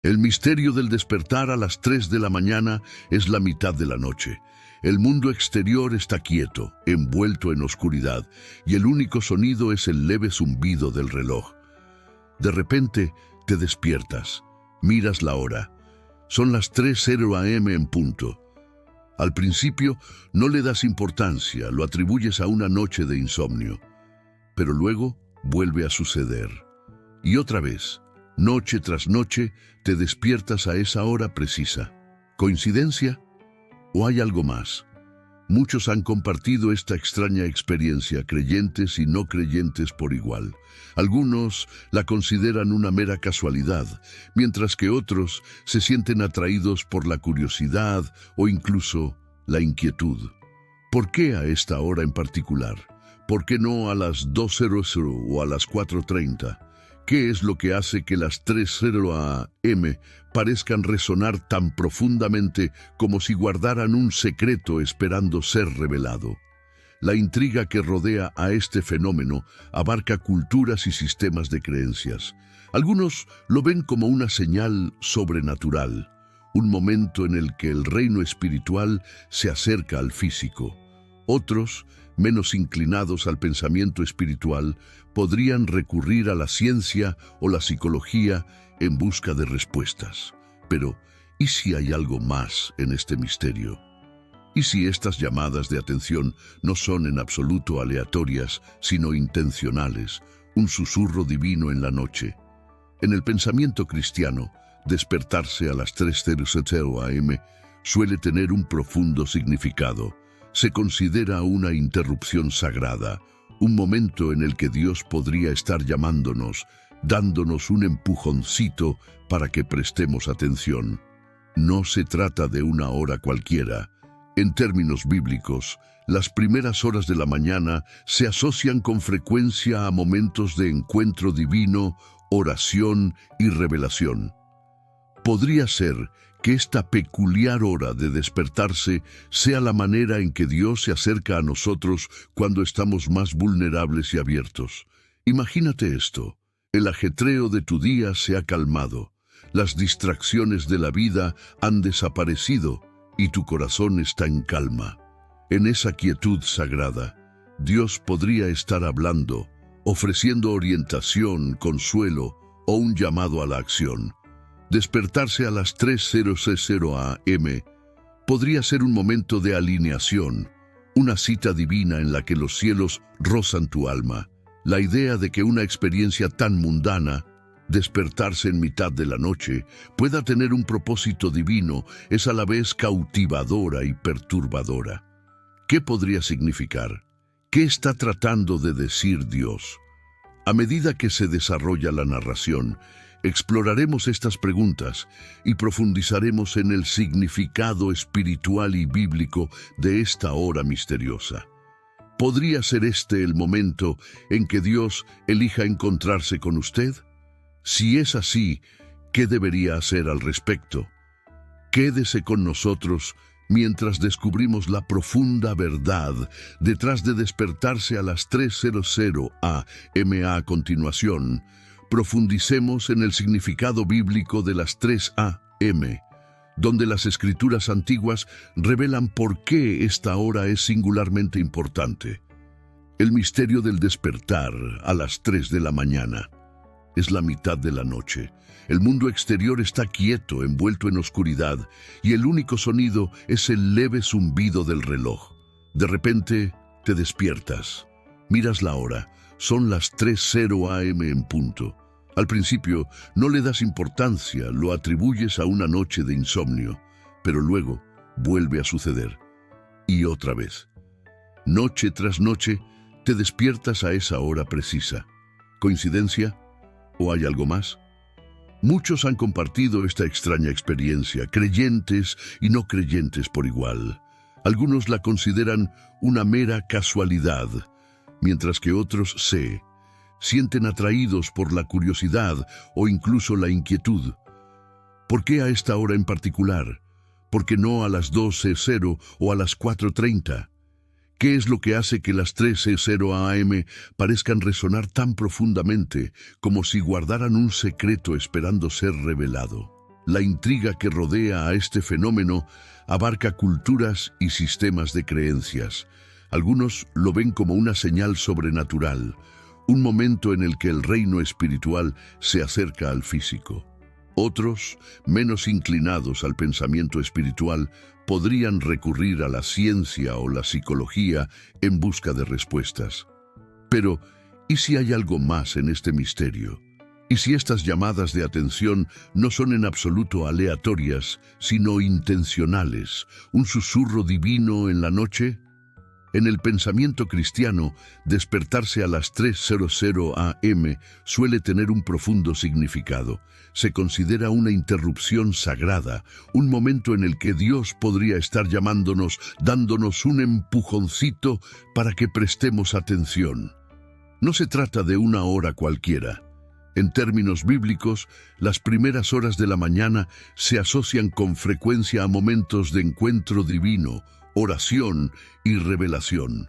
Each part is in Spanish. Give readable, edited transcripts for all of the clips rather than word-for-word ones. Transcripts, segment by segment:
El misterio del despertar a las 3 de la mañana es la mitad de la noche. El mundo exterior está quieto, envuelto en oscuridad, y el único sonido es el leve zumbido del reloj. De repente, te despiertas, miras la hora. Son las 3:00 a.m. en punto. Al principio no le das importancia, lo atribuyes a una noche de insomnio. Pero luego vuelve a suceder. Y otra vez, noche tras noche, te despiertas a esa hora precisa. ¿Coincidencia? ¿O hay algo más? Muchos han compartido esta extraña experiencia, creyentes y no creyentes por igual. Algunos la consideran una mera casualidad, mientras que otros se sienten atraídos por la curiosidad o incluso la inquietud. ¿Por qué a esta hora en particular? ¿Por qué no a las 2:00 o a las 4:30? ¿Qué es lo que hace que las 3:00 a.m. parezcan resonar tan profundamente como si guardaran un secreto esperando ser revelado? La intriga que rodea a este fenómeno abarca culturas y sistemas de creencias. Algunos lo ven como una señal sobrenatural, un momento en el que el reino espiritual se acerca al físico. Otros, menos inclinados al pensamiento espiritual, podrían recurrir a la ciencia o la psicología en busca de respuestas. Pero, ¿y si hay algo más en este misterio? ¿Y si estas llamadas de atención no son en absoluto aleatorias, sino intencionales, un susurro divino en la noche? En el pensamiento cristiano, despertarse a las 3:00 a.m. suele tener un profundo significado. Se considera una interrupción sagrada, un momento en el que Dios podría estar llamándonos, dándonos un empujoncito para que prestemos atención. No se trata de una hora cualquiera. En términos bíblicos, las primeras horas de la mañana se asocian con frecuencia a momentos de encuentro divino, oración y revelación. Podría ser que esta peculiar hora de despertarse sea la manera en que Dios se acerca a nosotros cuando estamos más vulnerables y abiertos. Imagínate esto: el ajetreo de tu día se ha calmado, las distracciones de la vida han desaparecido y tu corazón está en calma. En esa quietud sagrada, Dios podría estar hablando, ofreciendo orientación, consuelo o un llamado a la acción. Despertarse a las 3:00 a.m. podría ser un momento de alineación, una cita divina en la que los cielos rozan tu alma. La idea de que una experiencia tan mundana, despertarse en mitad de la noche, pueda tener un propósito divino es a la vez cautivadora y perturbadora. ¿Qué podría significar? ¿Qué está tratando de decir Dios? A medida que se desarrolla la narración, exploraremos estas preguntas y profundizaremos en el significado espiritual y bíblico de esta hora misteriosa. ¿Podría ser este el momento en que Dios elija encontrarse con usted? Si es así, ¿qué debería hacer al respecto? Quédese con nosotros mientras descubrimos la profunda verdad detrás de despertarse a las 3:00 a.m. A continuación, profundicemos en el significado bíblico de las 3 a.m., donde las escrituras antiguas revelan por qué esta hora es singularmente importante. El misterio del despertar a las 3 de la mañana. Es la mitad de la noche. El mundo exterior está quieto, envuelto en oscuridad, y el único sonido es el leve zumbido del reloj. De repente, te despiertas. Miras la hora. Son las 3:00 a.m. en punto. Al principio, no le das importancia, lo atribuyes a una noche de insomnio, pero luego vuelve a suceder. Y otra vez. Noche tras noche, te despiertas a esa hora precisa. ¿Coincidencia? ¿O hay algo más? Muchos han compartido esta extraña experiencia, creyentes y no creyentes por igual. Algunos la consideran una mera casualidad, mientras que otros se sienten atraídos por la curiosidad o incluso la inquietud. ¿Por qué a esta hora en particular? ¿Por qué no a las 12:00 o a las 4:30? ¿Qué es lo que hace que las 3:00 a.m. parezcan resonar tan profundamente como si guardaran un secreto esperando ser revelado? La intriga que rodea a este fenómeno abarca culturas y sistemas de creencias. Algunos lo ven como una señal sobrenatural, un momento en el que el reino espiritual se acerca al físico. Otros, menos inclinados al pensamiento espiritual, podrían recurrir a la ciencia o la psicología en busca de respuestas. Pero, ¿y si hay algo más en este misterio? ¿Y si estas llamadas de atención no son en absoluto aleatorias, sino intencionales, un susurro divino en la noche? En el pensamiento cristiano, despertarse a las 3:00 a.m. suele tener un profundo significado. Se considera una interrupción sagrada, un momento en el que Dios podría estar llamándonos, dándonos un empujoncito para que prestemos atención. No se trata de una hora cualquiera. En términos bíblicos, las primeras horas de la mañana se asocian con frecuencia a momentos de encuentro divino, oración y revelación.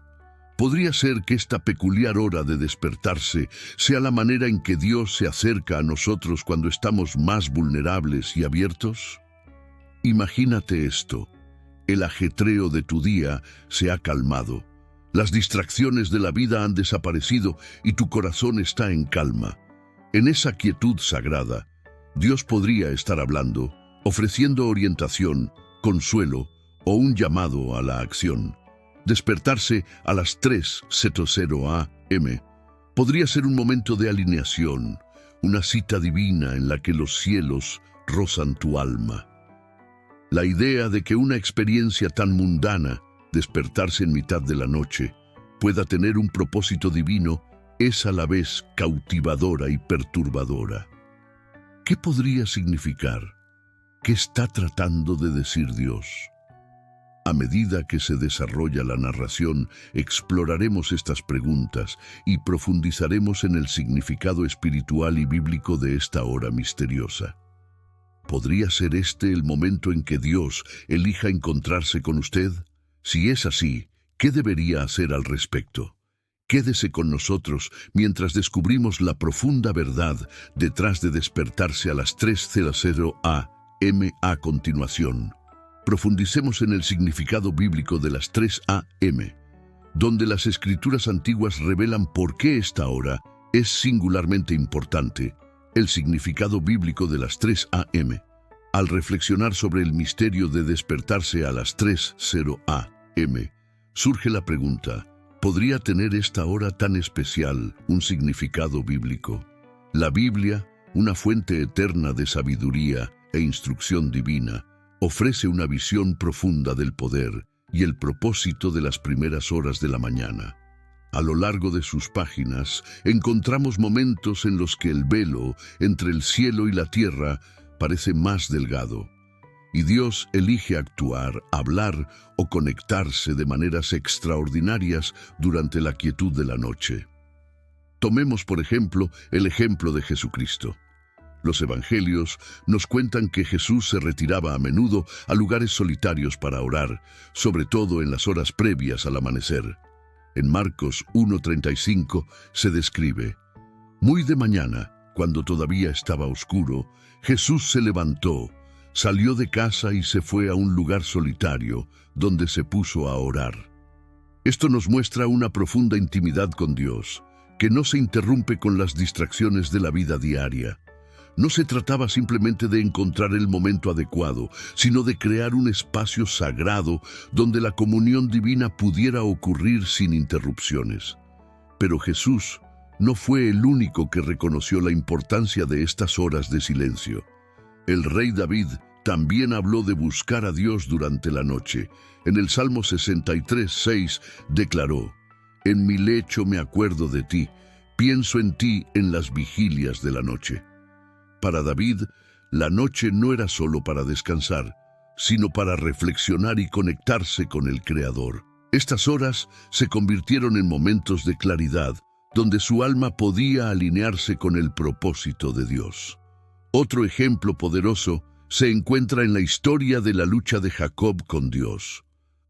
¿Podría ser que esta peculiar hora de despertarse sea la manera en que Dios se acerca a nosotros cuando estamos más vulnerables y abiertos? Imagínate esto. El ajetreo de tu día se ha calmado. Las distracciones de la vida han desaparecido y tu corazón está en calma. En esa quietud sagrada, Dios podría estar hablando, ofreciendo orientación, consuelo o un llamado a la acción. Despertarse a las 3:00 a.m. podría ser un momento de alineación, una cita divina en la que los cielos rozan tu alma. La idea de que una experiencia tan mundana, despertarse en mitad de la noche, pueda tener un propósito divino es a la vez cautivadora y perturbadora. ¿Qué podría significar? ¿Qué está tratando de decir Dios? A medida que se desarrolla la narración, exploraremos estas preguntas y profundizaremos en el significado espiritual y bíblico de esta hora misteriosa. ¿Podría ser este el momento en que Dios elija encontrarse con usted? Si es así, ¿qué debería hacer al respecto? Quédese con nosotros mientras descubrimos la profunda verdad detrás de despertarse a las 3:00 a.m. A continuación, profundicemos en el significado bíblico de las 3 a.m., donde las escrituras antiguas revelan por qué esta hora es singularmente importante. El significado bíblico de las 3 a.m. Al reflexionar sobre el misterio de despertarse a las 3:00 a.m., surge la pregunta: ¿podría tener esta hora tan especial un significado bíblico? La Biblia, una fuente eterna de sabiduría e instrucción divina, ofrece una visión profunda del poder y el propósito de las primeras horas de la mañana. A lo largo de sus páginas encontramos momentos en los que el velo entre el cielo y la tierra parece más delgado, y Dios elige actuar, hablar o conectarse de maneras extraordinarias durante la quietud de la noche. Tomemos, por ejemplo, el ejemplo de Jesucristo. Los evangelios nos cuentan que Jesús se retiraba a menudo a lugares solitarios para orar, sobre todo en las horas previas al amanecer. En Marcos 1:35 se describe: muy de mañana, cuando todavía estaba oscuro, Jesús se levantó, salió de casa y se fue a un lugar solitario, donde se puso a orar. Esto nos muestra una profunda intimidad con Dios, que no se interrumpe con las distracciones de la vida diaria. No se trataba simplemente de encontrar el momento adecuado, sino de crear un espacio sagrado donde la comunión divina pudiera ocurrir sin interrupciones. Pero Jesús no fue el único que reconoció la importancia de estas horas de silencio. El rey David también habló de buscar a Dios durante la noche. En el Salmo 63:6 declaró: en mi lecho me acuerdo de ti, pienso en ti en las vigilias de la noche. Para David, la noche no era solo para descansar, sino para reflexionar y conectarse con el Creador. Estas horas se convirtieron en momentos de claridad, donde su alma podía alinearse con el propósito de Dios. Otro ejemplo poderoso se encuentra en la historia de la lucha de Jacob con Dios.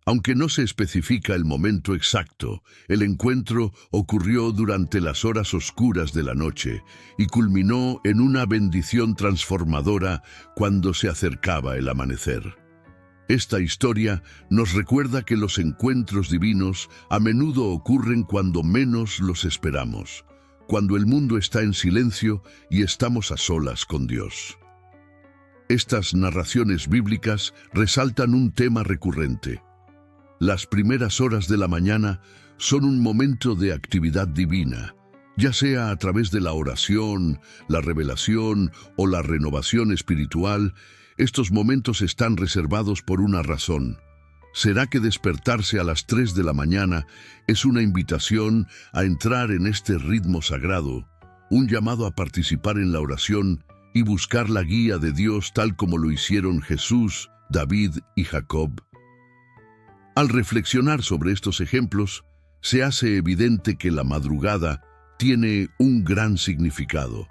Aunque no se especifica el momento exacto, el encuentro ocurrió durante las horas oscuras de la noche y culminó en una bendición transformadora cuando se acercaba el amanecer. Esta historia nos recuerda que los encuentros divinos a menudo ocurren cuando menos los esperamos, cuando el mundo está en silencio y estamos a solas con Dios. Estas narraciones bíblicas resaltan un tema recurrente. Las primeras horas de la mañana son un momento de actividad divina, ya sea a través de la oración, la revelación o la renovación espiritual. Estos momentos están reservados por una razón. ¿Será que despertarse a las 3 de la mañana es una invitación a entrar en este ritmo sagrado, un llamado a participar en la oración y buscar la guía de Dios tal como lo hicieron Jesús, David y Jacob? Al reflexionar sobre estos ejemplos, se hace evidente que la madrugada tiene un gran significado.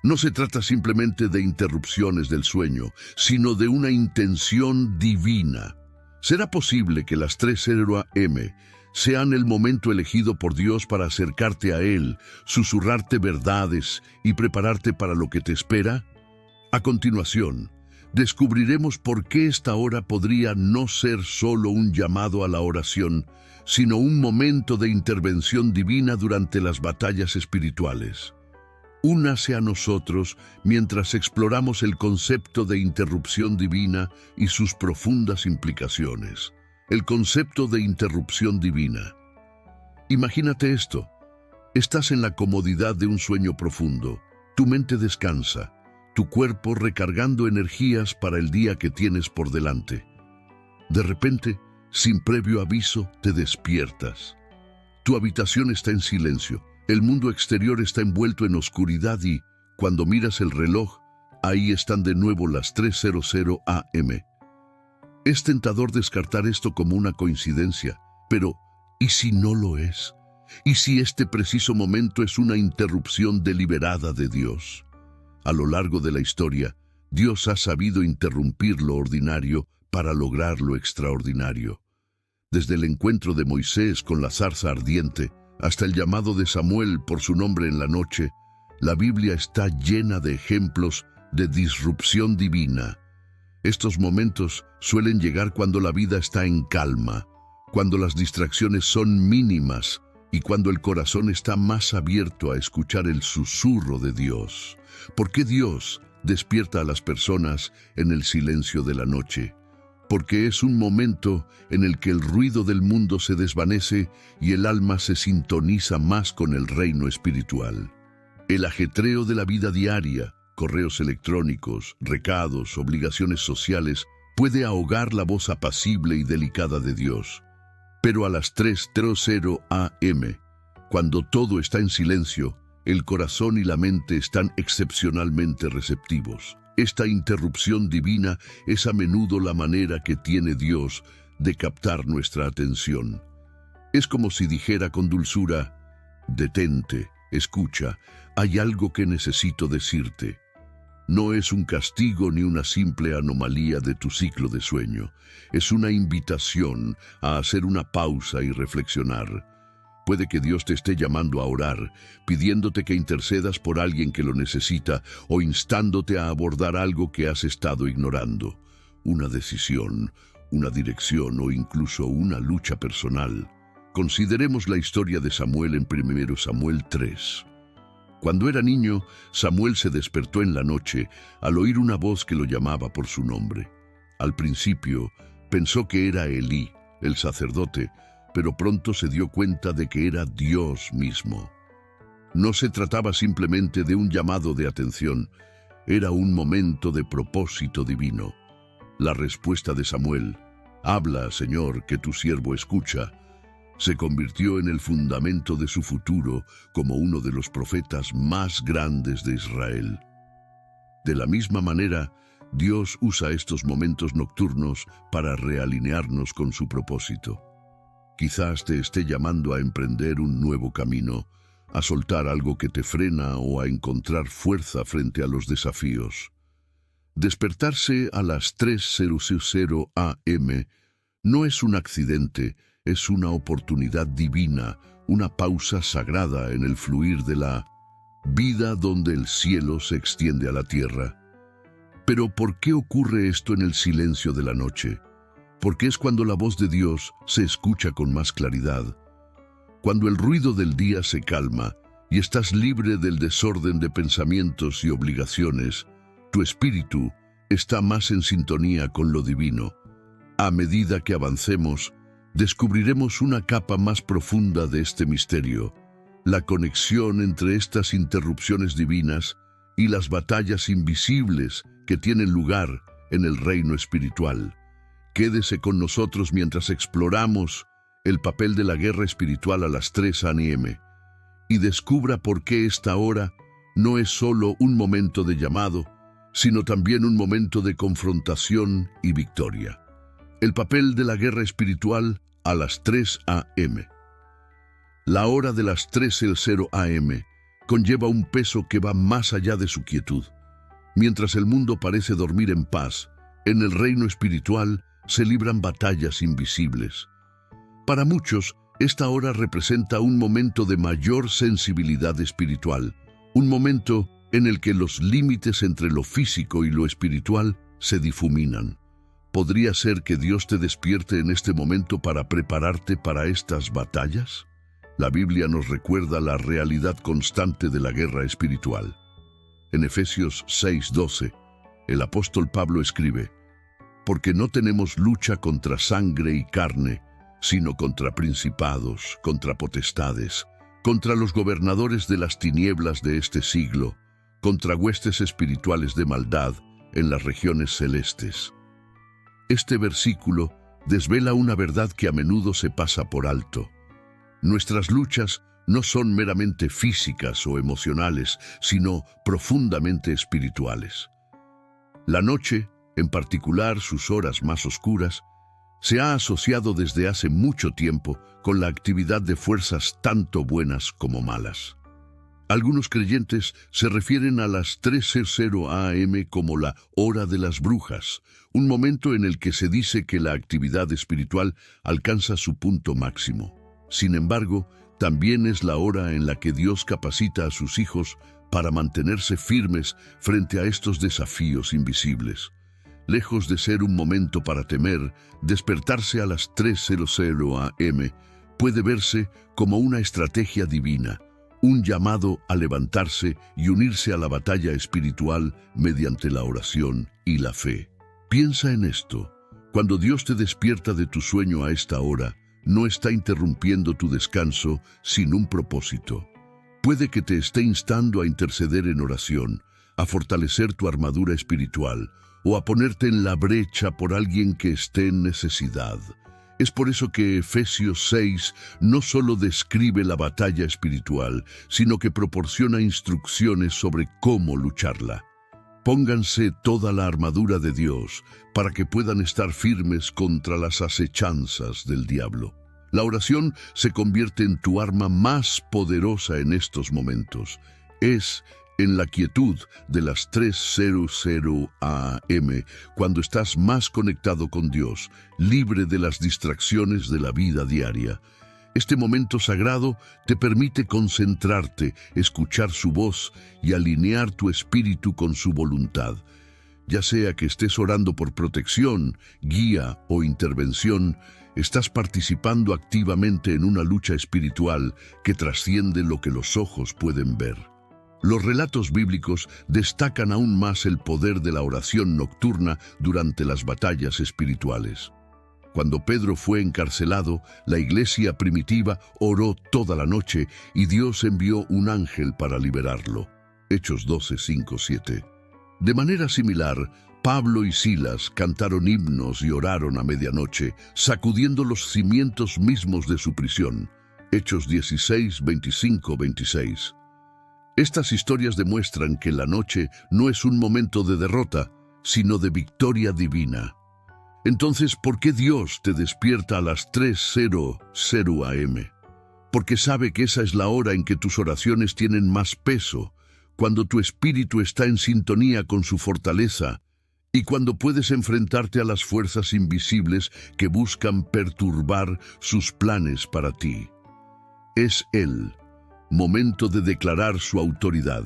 No se trata simplemente de interrupciones del sueño, sino de una intención divina. ¿Será posible que las 3 a.m. sean el momento elegido por Dios para acercarte a Él, susurrarte verdades y prepararte para lo que te espera? A continuación, descubriremos por qué esta hora podría no ser solo un llamado a la oración, sino un momento de intervención divina durante las batallas espirituales. Únase a nosotros mientras exploramos el concepto de interrupción divina y sus profundas implicaciones. El concepto de interrupción divina. Imagínate esto. Estás en la comodidad de un sueño profundo. Tu mente descansa, tu cuerpo recargando energías para el día que tienes por delante. De repente, sin previo aviso, te despiertas. Tu habitación está en silencio, el mundo exterior está envuelto en oscuridad y, cuando miras el reloj, ahí están de nuevo las 3:00 a.m. Es tentador descartar esto como una coincidencia, pero ¿y si no lo es? ¿Y si este preciso momento es una interrupción deliberada de Dios? A lo largo de la historia, Dios ha sabido interrumpir lo ordinario para lograr lo extraordinario. Desde el encuentro de Moisés con la zarza ardiente hasta el llamado de Samuel por su nombre en la noche, la Biblia está llena de ejemplos de disrupción divina. Estos momentos suelen llegar cuando la vida está en calma, cuando las distracciones son mínimas y cuando el corazón está más abierto a escuchar el susurro de Dios. ¿Por qué Dios despierta a las personas en el silencio de la noche? Porque es un momento en el que el ruido del mundo se desvanece y el alma se sintoniza más con el reino espiritual. El ajetreo de la vida diaria, correos electrónicos, recados, obligaciones sociales, puede ahogar la voz apacible y delicada de Dios. Pero a las 3:00 a.m., cuando todo está en silencio, el corazón y la mente están excepcionalmente receptivos. Esta interrupción divina es a menudo la manera que tiene Dios de captar nuestra atención. Es como si dijera con dulzura: detente, escucha, hay algo que necesito decirte. No es un castigo ni una simple anomalía de tu ciclo de sueño. Es una invitación a hacer una pausa y reflexionar. Puede que Dios te esté llamando a orar, pidiéndote que intercedas por alguien que lo necesita o instándote a abordar algo que has estado ignorando. Una decisión, una dirección o incluso una lucha personal. Consideremos la historia de Samuel en 1 Samuel 3. Cuando era niño, Samuel se despertó en la noche al oír una voz que lo llamaba por su nombre. Al principio, pensó que era Elí, el sacerdote, pero pronto se dio cuenta de que era Dios mismo. No se trataba simplemente de un llamado de atención, era un momento de propósito divino. La respuesta de Samuel, «Habla, Señor, que tu siervo escucha», se convirtió en el fundamento de su futuro como uno de los profetas más grandes de Israel. De la misma manera, Dios usa estos momentos nocturnos para realinearnos con su propósito. Quizás te esté llamando a emprender un nuevo camino, a soltar algo que te frena o a encontrar fuerza frente a los desafíos. Despertarse a las 3:00 a.m. No es un accidente, es una oportunidad divina, una pausa sagrada en el fluir de la vida donde el cielo se extiende a la tierra. Pero ¿por qué ocurre esto en el silencio de la noche? Porque es cuando la voz de Dios se escucha con más claridad. Cuando el ruido del día se calma y estás libre del desorden de pensamientos y obligaciones, tu espíritu está más en sintonía con lo divino. A medida que avancemos, descubriremos una capa más profunda de este misterio, la conexión entre estas interrupciones divinas y las batallas invisibles que tienen lugar en el reino espiritual. Quédese con nosotros mientras exploramos el papel de la guerra espiritual a las 3 a.m. y descubra por qué esta hora no es solo un momento de llamado, sino también un momento de confrontación y victoria. El papel de la guerra espiritual a las 3 a.m. La hora de las 3:00 a.m. conlleva un peso que va más allá de su quietud. Mientras el mundo parece dormir en paz, en el reino espiritual se libran batallas invisibles. Para muchos, esta hora representa un momento de mayor sensibilidad espiritual, un momento en el que los límites entre lo físico y lo espiritual se difuminan. ¿Podría ser que Dios te despierte en este momento para prepararte para estas batallas? La Biblia nos recuerda la realidad constante de la guerra espiritual. En Efesios 6:12, el apóstol Pablo escribe: «Porque no tenemos lucha contra sangre y carne, sino contra principados, contra potestades, contra los gobernadores de las tinieblas de este siglo, contra huestes espirituales de maldad en las regiones celestes». Este versículo desvela una verdad que a menudo se pasa por alto. Nuestras luchas no son meramente físicas o emocionales, sino profundamente espirituales. La noche, en particular sus horas más oscuras, se ha asociado desde hace mucho tiempo con la actividad de fuerzas tanto buenas como malas. Algunos creyentes se refieren a las 3:00 a.m. como la hora de las brujas, un momento en el que se dice que la actividad espiritual alcanza su punto máximo. Sin embargo, también es la hora en la que Dios capacita a sus hijos para mantenerse firmes frente a estos desafíos invisibles. Lejos de ser un momento para temer, despertarse a las 3:00 a.m. puede verse como una estrategia divina, un llamado a levantarse y unirse a la batalla espiritual mediante la oración y la fe. Piensa en esto. Cuando Dios te despierta de tu sueño a esta hora, no está interrumpiendo tu descanso sin un propósito. Puede que te esté instando a interceder en oración, a fortalecer tu armadura espiritual, o a ponerte en la brecha por alguien que esté en necesidad. Es por eso que Efesios 6 no solo describe la batalla espiritual, sino que proporciona instrucciones sobre cómo lucharla. Pónganse toda la armadura de Dios para que puedan estar firmes contra las acechanzas del diablo. La oración se convierte en tu arma más poderosa en estos momentos. Es en la quietud de las 3:00 a.m., cuando estás más conectado con Dios, libre de las distracciones de la vida diaria. Este momento sagrado te permite concentrarte, escuchar su voz y alinear tu espíritu con su voluntad. Ya sea que estés orando por protección, guía o intervención, estás participando activamente en una lucha espiritual que trasciende lo que los ojos pueden ver. Los relatos bíblicos destacan aún más el poder de la oración nocturna durante las batallas espirituales. Cuando Pedro fue encarcelado, la iglesia primitiva oró toda la noche y Dios envió un ángel para liberarlo. Hechos 12:5-7. De manera similar, Pablo y Silas cantaron himnos y oraron a medianoche, sacudiendo los cimientos mismos de su prisión. Hechos 16:25-26. Estas historias demuestran que la noche no es un momento de derrota, sino de victoria divina. Entonces, ¿por qué Dios te despierta a las 3:00 a.m.? Porque sabe que esa es la hora en que tus oraciones tienen más peso, cuando tu espíritu está en sintonía con su fortaleza y cuando puedes enfrentarte a las fuerzas invisibles que buscan perturbar sus planes para ti. Es Él. Momento de declarar su autoridad,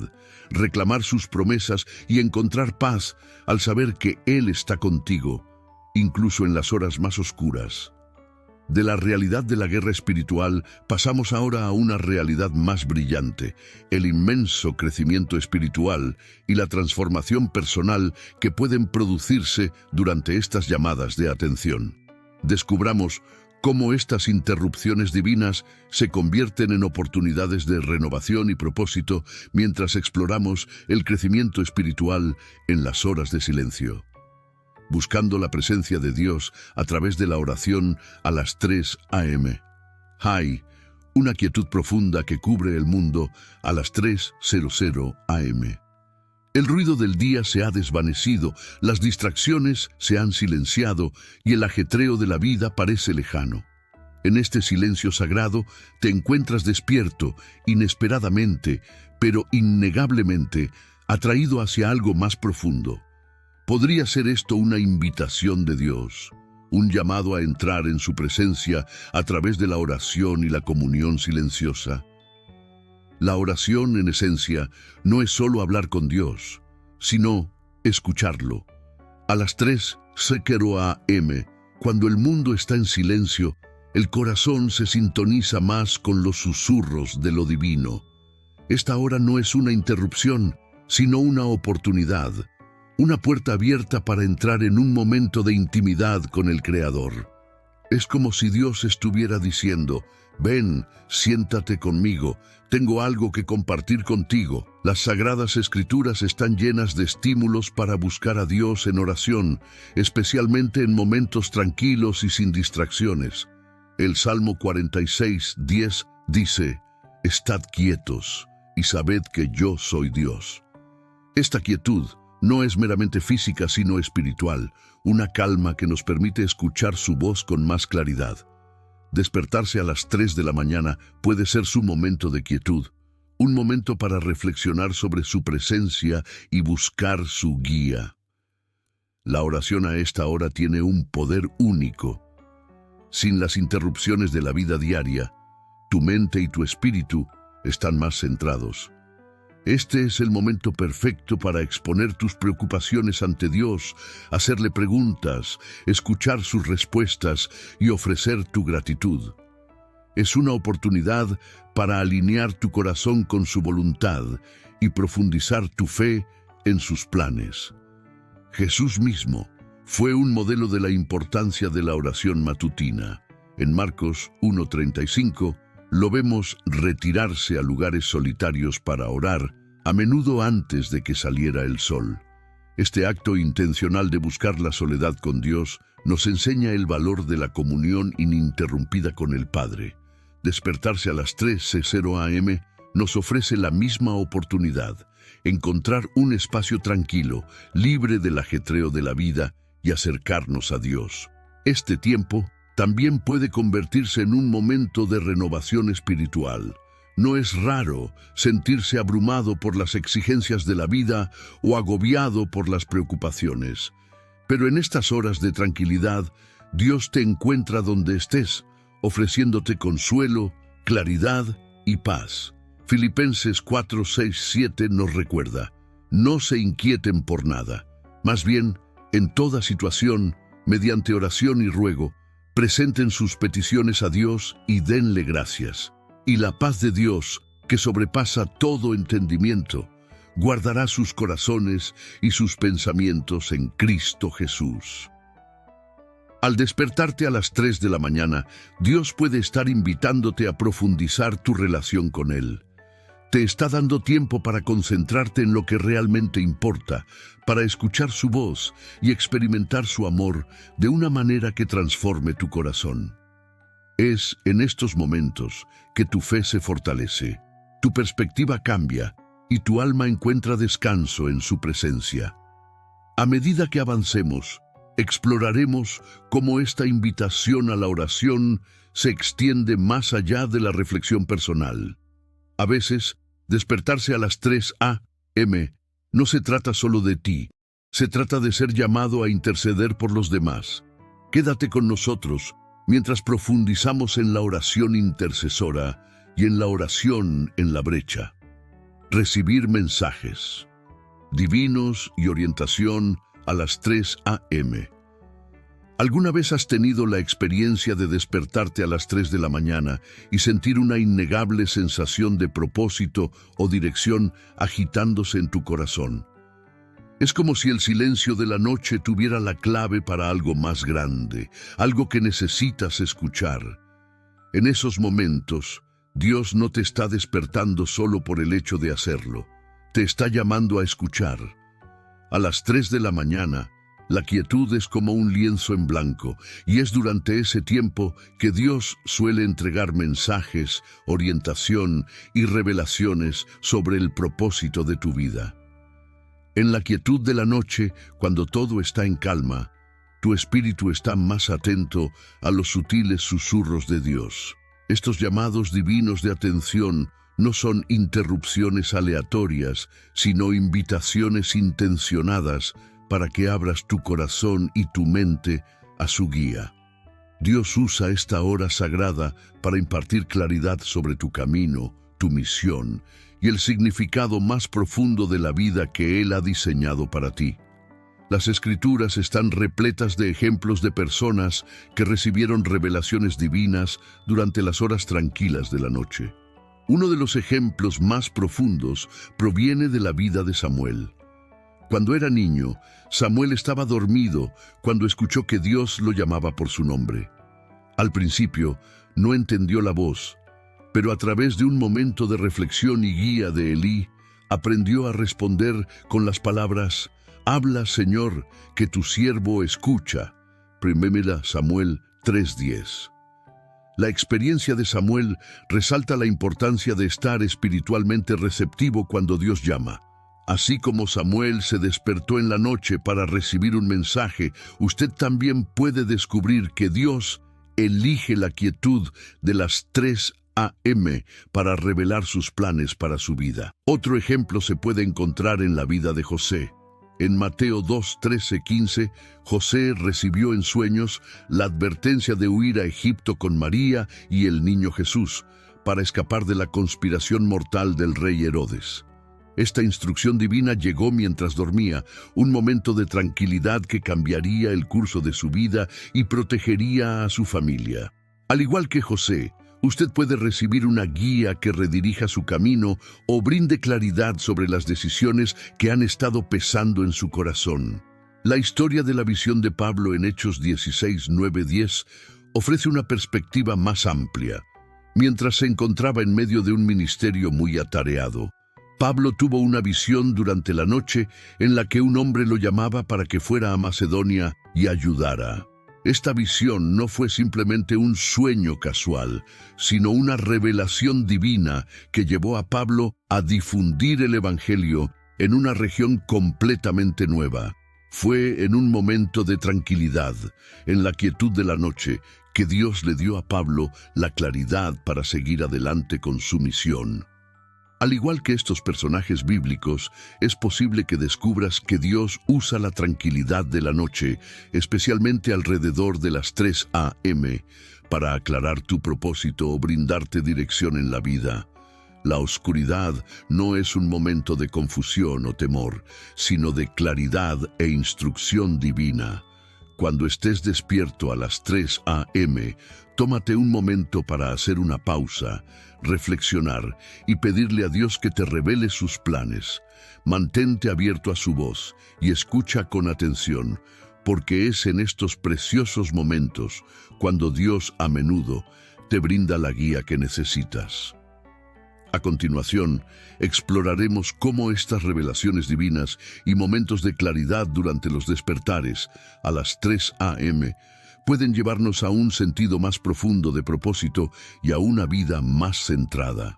reclamar sus promesas y encontrar paz al saber que Él está contigo, incluso en las horas más oscuras. De la realidad de la guerra espiritual pasamos ahora a una realidad más brillante, el inmenso crecimiento espiritual y la transformación personal que pueden producirse durante estas llamadas de atención. Descubramos cómo estas interrupciones divinas se convierten en oportunidades de renovación y propósito mientras exploramos el crecimiento espiritual en las horas de silencio. Buscando la presencia de Dios a través de la oración a las 3 a.m. Hay una quietud profunda que cubre el mundo a las 3:00 a.m. El ruido del día se ha desvanecido, las distracciones se han silenciado y el ajetreo de la vida parece lejano. En este silencio sagrado te encuentras despierto, inesperadamente, pero innegablemente, atraído hacia algo más profundo. ¿Podría ser esto una invitación de Dios, un llamado a entrar en su presencia a través de la oración y la comunión silenciosa? La oración, en esencia, no es solo hablar con Dios, sino escucharlo. A las 3:00 a.m., cuando el mundo está en silencio, el corazón se sintoniza más con los susurros de lo divino. Esta hora no es una interrupción, sino una oportunidad. Una puerta abierta para entrar en un momento de intimidad con el Creador. Es como si Dios estuviera diciendo: ven, siéntate conmigo, tengo algo que compartir contigo. Las Sagradas Escrituras están llenas de estímulos para buscar a Dios en oración, especialmente en momentos tranquilos y sin distracciones. El Salmo 46:10 dice: estad quietos y sabed que yo soy Dios. Esta quietud no es meramente física, sino espiritual, una calma que nos permite escuchar su voz con más claridad. Despertarse a las 3 de la mañana puede ser su momento de quietud, un momento para reflexionar sobre su presencia y buscar su guía. La oración a esta hora tiene un poder único. Sin las interrupciones de la vida diaria, tu mente y tu espíritu están más centrados. Este es el momento perfecto para exponer tus preocupaciones ante Dios, hacerle preguntas, escuchar sus respuestas y ofrecer tu gratitud. Es una oportunidad para alinear tu corazón con su voluntad y profundizar tu fe en sus planes. Jesús mismo fue un modelo de la importancia de la oración matutina. En Marcos 1:35, lo vemos retirarse a lugares solitarios para orar, a menudo antes de que saliera el sol. Este acto intencional de buscar la soledad con Dios nos enseña el valor de la comunión ininterrumpida con el Padre. Despertarse a las 3:00 a.m. nos ofrece la misma oportunidad, encontrar un espacio tranquilo, libre del ajetreo de la vida y acercarnos a Dios. Este tiempo también puede convertirse en un momento de renovación espiritual. No es raro sentirse abrumado por las exigencias de la vida o agobiado por las preocupaciones. Pero en estas horas de tranquilidad, Dios te encuentra donde estés, ofreciéndote consuelo, claridad y paz. Filipenses 4:6-7 nos recuerda: no se inquieten por nada. Más bien, en toda situación, mediante oración y ruego, presenten sus peticiones a Dios y denle gracias. Y la paz de Dios, que sobrepasa todo entendimiento, guardará sus corazones y sus pensamientos en Cristo Jesús. Al despertarte a las 3 de la mañana, Dios puede estar invitándote a profundizar tu relación con Él. Te está dando tiempo para concentrarte en lo que realmente importa, para escuchar su voz y experimentar su amor de una manera que transforme tu corazón. Es en estos momentos que tu fe se fortalece, tu perspectiva cambia y tu alma encuentra descanso en su presencia. A medida que avancemos, exploraremos cómo esta invitación a la oración se extiende más allá de la reflexión personal. A veces, despertarse a las 3 a.m. no se trata solo de ti, Se trata de ser llamado a interceder por los demás. Quédate con nosotros mientras profundizamos en la oración intercesora y en la oración en la brecha. Recibir mensajes divinos y orientación a las 3 a.m. ¿Alguna vez has tenido la experiencia de despertarte a las 3 de la mañana y sentir una innegable sensación de propósito o dirección agitándose en tu corazón? Es como si el silencio de la noche tuviera la clave para algo más grande, algo que necesitas escuchar. En esos momentos, Dios no te está despertando solo por el hecho de hacerlo. Te está llamando a escuchar. A las 3 de la mañana, la quietud es como un lienzo en blanco, y es durante ese tiempo que Dios suele entregar mensajes, orientación y revelaciones sobre el propósito de tu vida. En la quietud de la noche, cuando todo está en calma, tu espíritu está más atento a los sutiles susurros de Dios. Estos llamados divinos de atención no son interrupciones aleatorias, sino invitaciones intencionadas para que abras tu corazón y tu mente a su guía. Dios usa esta hora sagrada para impartir claridad sobre tu camino, tu misión y el significado más profundo de la vida que Él ha diseñado para ti. Las Escrituras están repletas de ejemplos de personas que recibieron revelaciones divinas durante las horas tranquilas de la noche. Uno de los ejemplos más profundos proviene de la vida de Samuel. Cuando era niño, Samuel estaba dormido cuando escuchó que Dios lo llamaba por su nombre. Al principio, no entendió la voz, pero a través de un momento de reflexión y guía de Elí, aprendió a responder con las palabras: «Habla, Señor, que tu siervo escucha». 1 Samuel 3:10. La experiencia de Samuel resalta la importancia de estar espiritualmente receptivo cuando Dios llama. Así como Samuel se despertó en la noche para recibir un mensaje, usted también puede descubrir que Dios elige la quietud de las 3 a.m. para revelar sus planes para su vida. Otro ejemplo se puede encontrar en la vida de José. En Mateo 2:13-15, José recibió en sueños la advertencia de huir a Egipto con María y el niño Jesús, para escapar de la conspiración mortal del rey Herodes. Esta instrucción divina llegó mientras dormía, un momento de tranquilidad que cambiaría el curso de su vida y protegería a su familia. Al igual que José, usted puede recibir una guía que redirija su camino o brinde claridad sobre las decisiones que han estado pesando en su corazón. La historia de la visión de Pablo en Hechos 16:9-10 ofrece una perspectiva más amplia. Mientras se encontraba en medio de un ministerio muy atareado, Pablo tuvo una visión durante la noche en la que un hombre lo llamaba para que fuera a Macedonia y ayudara. Esta visión no fue simplemente un sueño casual, sino una revelación divina que llevó a Pablo a difundir el Evangelio en una región completamente nueva. Fue en un momento de tranquilidad, en la quietud de la noche, que Dios le dio a Pablo la claridad para seguir adelante con su misión. Al igual que estos personajes bíblicos, es posible que descubras que Dios usa la tranquilidad de la noche, especialmente alrededor de las 3 a.m., para aclarar tu propósito o brindarte dirección en la vida. La oscuridad no es un momento de confusión o temor, sino de claridad e instrucción divina. Cuando estés despierto a las 3 a.m., tómate un momento para hacer una pausa, reflexionar y pedirle a Dios que te revele sus planes. Mantente abierto a su voz y escucha con atención, porque es en estos preciosos momentos cuando Dios a menudo te brinda la guía que necesitas. A continuación, exploraremos cómo estas revelaciones divinas y momentos de claridad durante los despertares a las 3 a.m. pueden llevarnos a un sentido más profundo de propósito y a una vida más centrada.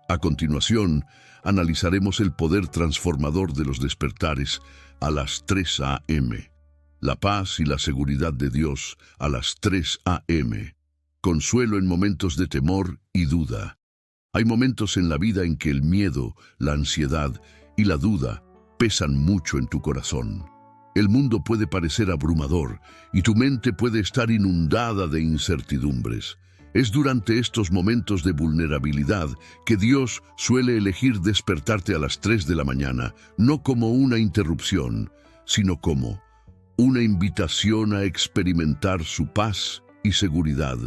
A continuación, analizaremos el poder transformador de los despertares a las 3 a.m., la paz y la seguridad de Dios a las 3 a.m., consuelo en momentos de temor y duda. Hay momentos en la vida en que el miedo, la ansiedad y la duda pesan mucho en tu corazón. El mundo puede parecer abrumador y tu mente puede estar inundada de incertidumbres. Es durante estos momentos de vulnerabilidad que Dios suele elegir despertarte a las 3 de la mañana, no como una interrupción, sino como una invitación a experimentar su paz y seguridad.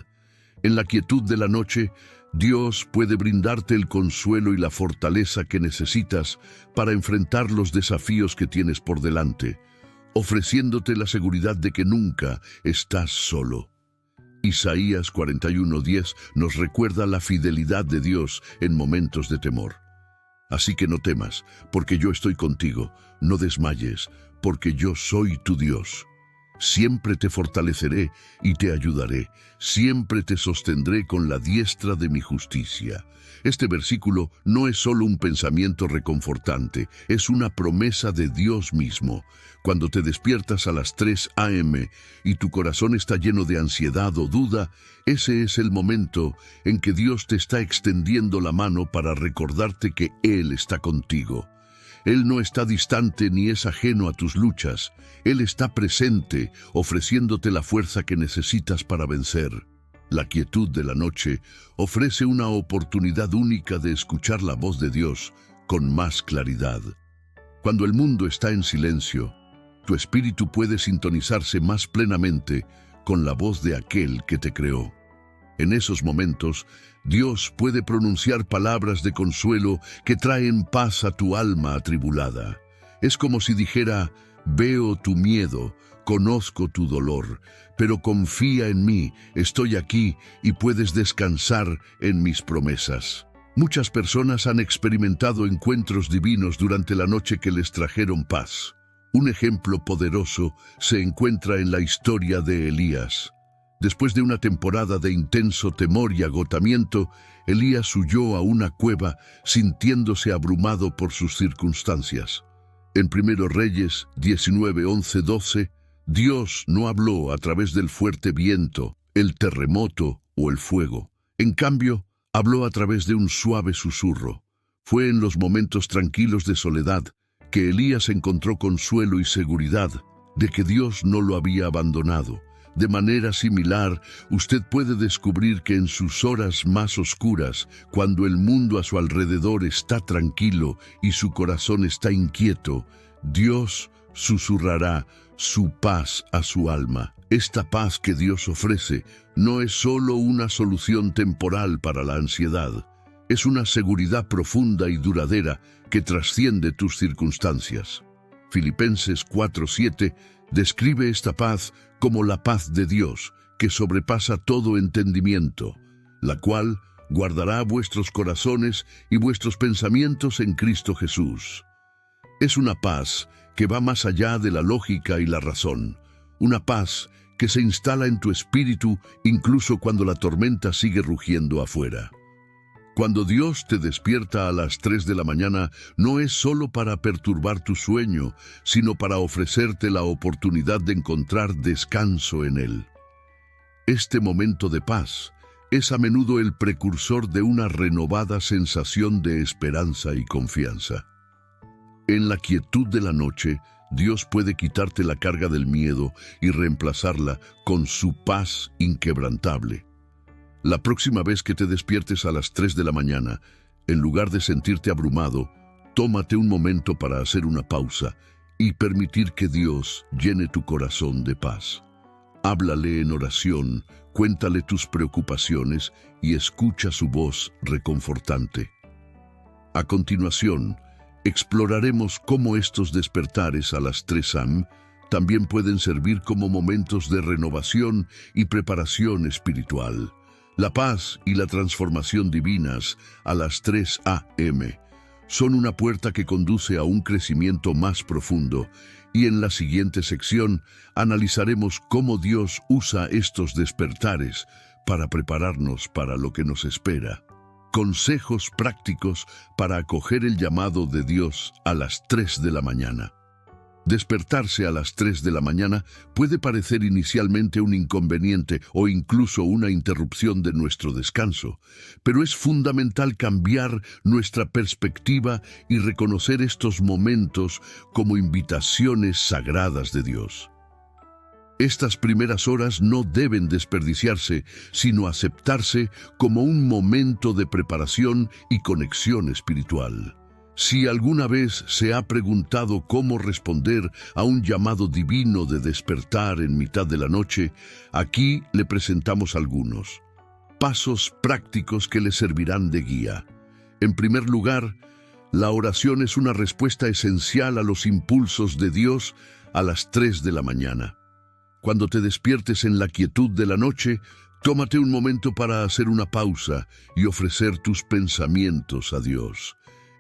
En la quietud de la noche, Dios puede brindarte el consuelo y la fortaleza que necesitas para enfrentar los desafíos que tienes por delante, ofreciéndote la seguridad de que nunca estás solo. Isaías 41:10 nos recuerda la fidelidad de Dios en momentos de temor. Así que no temas, porque yo estoy contigo, no desmayes, porque yo soy tu Dios. Siempre te fortaleceré y te ayudaré, siempre te sostendré con la diestra de mi justicia. Este versículo no es solo un pensamiento reconfortante, es una promesa de Dios mismo. Cuando te despiertas a las 3 a.m. y tu corazón está lleno de ansiedad o duda, ese es el momento en que Dios te está extendiendo la mano para recordarte que Él está contigo. Él no está distante ni es ajeno a tus luchas. Él está presente, ofreciéndote la fuerza que necesitas para vencer. La quietud de la noche ofrece una oportunidad única de escuchar la voz de Dios con más claridad. Cuando el mundo está en silencio, tu espíritu puede sintonizarse más plenamente con la voz de aquel que te creó. En esos momentos, Dios puede pronunciar palabras de consuelo que traen paz a tu alma atribulada. Es como si dijera: veo tu miedo, conozco tu dolor, pero confía en mí, estoy aquí y puedes descansar en mis promesas. Muchas personas han experimentado encuentros divinos durante la noche que les trajeron paz. Un ejemplo poderoso se encuentra en la historia de Elías. Después de una temporada de intenso temor y agotamiento, Elías huyó a una cueva sintiéndose abrumado por sus circunstancias. En 1 Reyes 19:11-12, Dios no habló a través del fuerte viento, el terremoto o el fuego. En cambio, habló a través de un suave susurro. Fue en los momentos tranquilos de soledad que Elías encontró consuelo y seguridad de que Dios no lo había abandonado. De manera similar, usted puede descubrir que en sus horas más oscuras, cuando el mundo a su alrededor está tranquilo y su corazón está inquieto, Dios susurrará su paz a su alma. Esta paz que Dios ofrece no es solo una solución temporal para la ansiedad, es una seguridad profunda y duradera que trasciende tus circunstancias. Filipenses 4:7 describe esta paz como la paz de Dios, que sobrepasa todo entendimiento, la cual guardará vuestros corazones y vuestros pensamientos en Cristo Jesús. Es una paz que va más allá de la lógica y la razón, una paz que se instala en tu espíritu incluso cuando la tormenta sigue rugiendo afuera. Cuando Dios te despierta a las 3 de la mañana, no es solo para perturbar tu sueño, sino para ofrecerte la oportunidad de encontrar descanso en Él. Este momento de paz es a menudo el precursor de una renovada sensación de esperanza y confianza. En la quietud de la noche, Dios puede quitarte la carga del miedo y reemplazarla con su paz inquebrantable. La próxima vez que te despiertes a las 3 de la mañana, en lugar de sentirte abrumado, tómate un momento para hacer una pausa y permitir que Dios llene tu corazón de paz. Háblale en oración, cuéntale tus preocupaciones y escucha su voz reconfortante. A continuación, exploraremos cómo estos despertares a las 3 a.m. también pueden servir como momentos de renovación y preparación espiritual. La paz y la transformación divinas a las 3 a.m. son una puerta que conduce a un crecimiento más profundo, y en la siguiente sección analizaremos cómo Dios usa estos despertares para prepararnos para lo que nos espera. Consejos prácticos para acoger el llamado de Dios a las 3 de la mañana. Despertarse a las 3 de la mañana puede parecer inicialmente un inconveniente o incluso una interrupción de nuestro descanso, pero es fundamental cambiar nuestra perspectiva y reconocer estos momentos como invitaciones sagradas de Dios. Estas primeras horas no deben desperdiciarse, sino aceptarse como un momento de preparación y conexión espiritual. Si alguna vez se ha preguntado cómo responder a un llamado divino de despertar en mitad de la noche, aquí le presentamos algunos pasos prácticos que le servirán de guía. En primer lugar, la oración es una respuesta esencial a los impulsos de Dios a las 3 de la mañana. Cuando te despiertes en la quietud de la noche, tómate un momento para hacer una pausa y ofrecer tus pensamientos a Dios.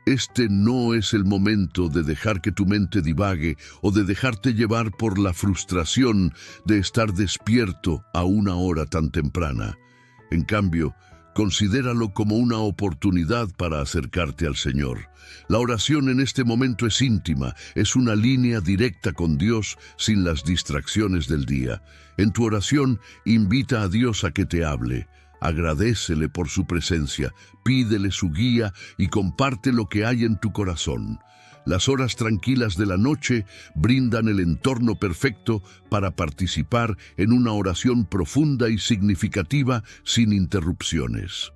Este no es el momento de dejar que tu mente divague o de dejarte llevar por la frustración de estar despierto a una hora tan temprana. En cambio, considéralo como una oportunidad para acercarte al Señor. La oración en este momento es íntima, es una línea directa con Dios sin las distracciones del día. En tu oración, invita a Dios a que te hable. Agradécele por su presencia, pídele su guía y comparte lo que hay en tu corazón. Las horas tranquilas de la noche brindan el entorno perfecto para participar en una oración profunda y significativa sin interrupciones.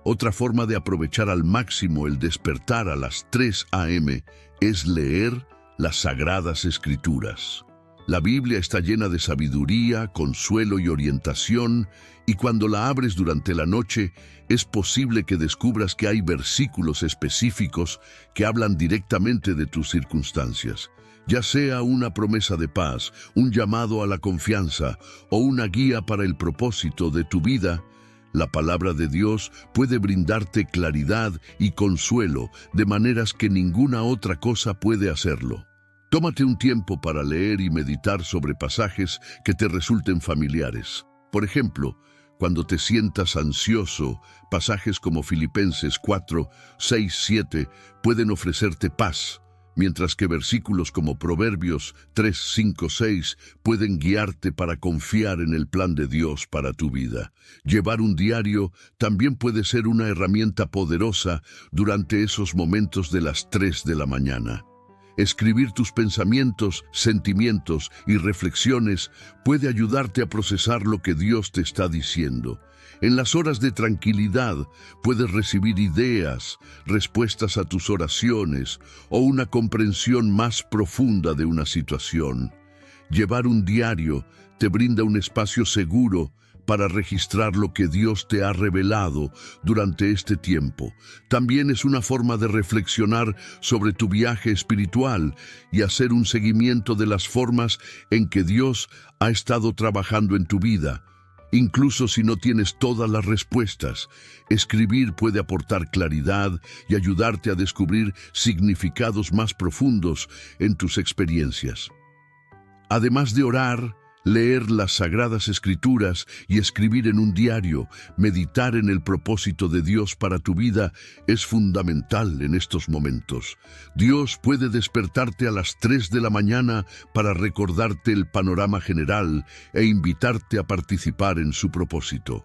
Otra forma de aprovechar al máximo el despertar a las 3 a.m. es leer las Sagradas Escrituras. La Biblia está llena de sabiduría, consuelo y orientación, y cuando la abres durante la noche, es posible que descubras que hay versículos específicos que hablan directamente de tus circunstancias. Ya sea una promesa de paz, un llamado a la confianza o una guía para el propósito de tu vida, la palabra de Dios puede brindarte claridad y consuelo de maneras que ninguna otra cosa puede hacerlo. Tómate un tiempo para leer y meditar sobre pasajes que te resulten familiares. Por ejemplo, cuando te sientas ansioso, pasajes como Filipenses 4, 6, 7 pueden ofrecerte paz, mientras que versículos como Proverbios 3, 5, 6 pueden guiarte para confiar en el plan de Dios para tu vida. Llevar un diario también puede ser una herramienta poderosa durante esos momentos de las 3 de la mañana. Escribir tus pensamientos, sentimientos y reflexiones puede ayudarte a procesar lo que Dios te está diciendo. En las horas de tranquilidad puedes recibir ideas, respuestas a tus oraciones o una comprensión más profunda de una situación. Llevar un diario te brinda un espacio seguro para registrar lo que Dios te ha revelado durante este tiempo. También es una forma de reflexionar sobre tu viaje espiritual y hacer un seguimiento de las formas en que Dios ha estado trabajando en tu vida. Incluso si no tienes todas las respuestas, escribir puede aportar claridad y ayudarte a descubrir significados más profundos en tus experiencias. Además de orar, leer las Sagradas Escrituras y escribir en un diario, meditar en el propósito de Dios para tu vida es fundamental en estos momentos. Dios puede despertarte a las 3 de la mañana para recordarte el panorama general e invitarte a participar en su propósito.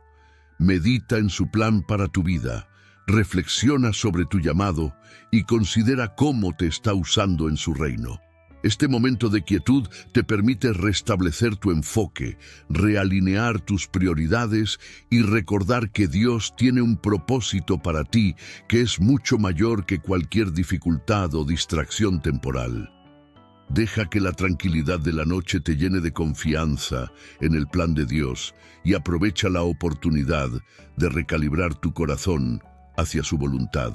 Medita en su plan para tu vida, reflexiona sobre tu llamado y considera cómo te está usando en su reino. Este momento de quietud te permite restablecer tu enfoque, realinear tus prioridades y recordar que Dios tiene un propósito para ti que es mucho mayor que cualquier dificultad o distracción temporal. Deja que la tranquilidad de la noche te llene de confianza en el plan de Dios y aprovecha la oportunidad de recalibrar tu corazón hacia su voluntad.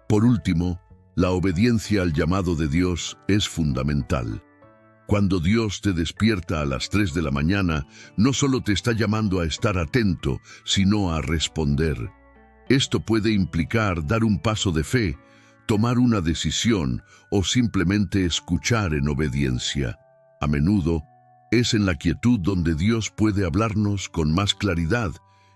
Por último, la obediencia al llamado de Dios es fundamental. Cuando Dios te despierta a las 3 de la mañana, no solo te está llamando a estar atento, sino a responder. Esto puede implicar dar un paso de fe, tomar una decisión o simplemente escuchar en obediencia. A menudo, es en la quietud donde Dios puede hablarnos con más claridad,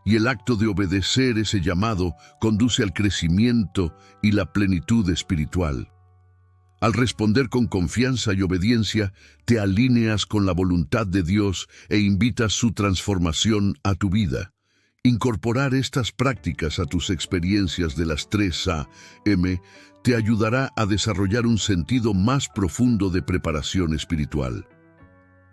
y el acto de obedecer ese llamado conduce al crecimiento y la plenitud espiritual. Al responder con confianza y obediencia, te alineas con la voluntad de Dios e invitas su transformación a tu vida. Incorporar estas prácticas a tus experiencias de las 3 AM te ayudará a desarrollar un sentido más profundo de preparación espiritual.